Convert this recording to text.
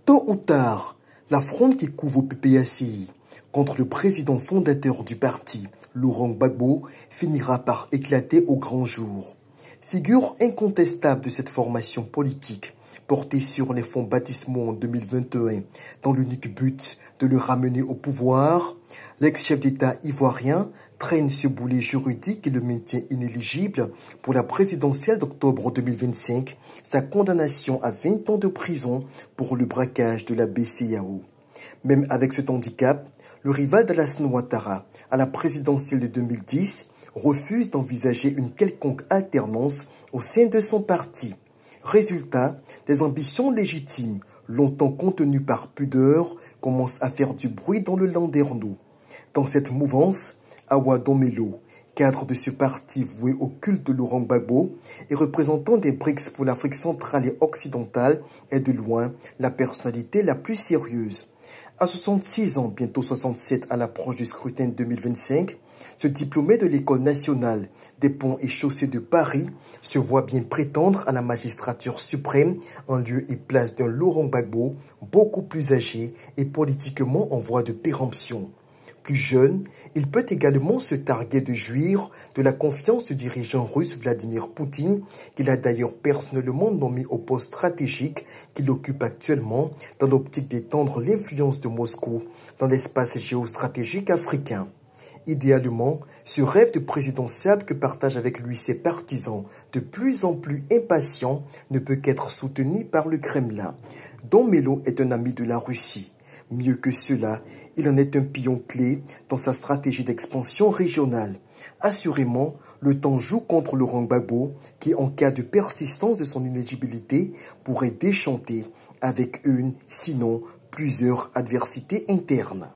Tôt ou tard, la fronde qui couvre au PPACI contre le président fondateur du parti, Laurent Gbagbo, finira par éclater au grand jour. Figure incontestable de cette formation politique, portée sur les fonds baptismaux en 2021, dans l'unique but de le ramener au pouvoir, l'ex-chef d'État ivoirien traîne ce boulet juridique qui le maintient inéligible pour la présidentielle d'octobre 2025, sa condamnation à 20 ans de prison pour le braquage de la BCEAO. Même avec cet handicap, le rival d'Alassane Ouattara à la présidentielle de 2010 refuse d'envisager une quelconque alternance au sein de son parti. Résultat, des ambitions légitimes, longtemps contenues par pudeur, commencent à faire du bruit dans le Landerneau. Dans cette mouvance, Awa Domelo, cadre de ce parti voué au culte de Laurent Gbagbo et représentant des BRICS pour l'Afrique centrale et occidentale, est de loin la personnalité la plus sérieuse. À 66 ans, bientôt 67 à l'approche du scrutin 2025, ce diplômé de l'École nationale des ponts et chaussées de Paris se voit bien prétendre à la magistrature suprême en lieu et place d'un Laurent Gbagbo beaucoup plus âgé et politiquement en voie de péremption. Plus jeune, il peut également se targuer de jouir de la confiance du dirigeant russe Vladimir Poutine, qu'il a d'ailleurs personnellement nommé au poste stratégique qu'il occupe actuellement dans l'optique d'étendre l'influence de Moscou dans l'espace géostratégique africain. Idéalement, ce rêve de présidentiable que partagent avec lui ses partisans de plus en plus impatients ne peut qu'être soutenu par le Kremlin. Domelo est un ami de la Russie. Mieux que cela, il en est un pion clé dans sa stratégie d'expansion régionale. Assurément, le temps joue contre Laurent Gbagbo qui, en cas de persistance de son inéligibilité, pourrait déchanter avec une, sinon plusieurs adversités internes.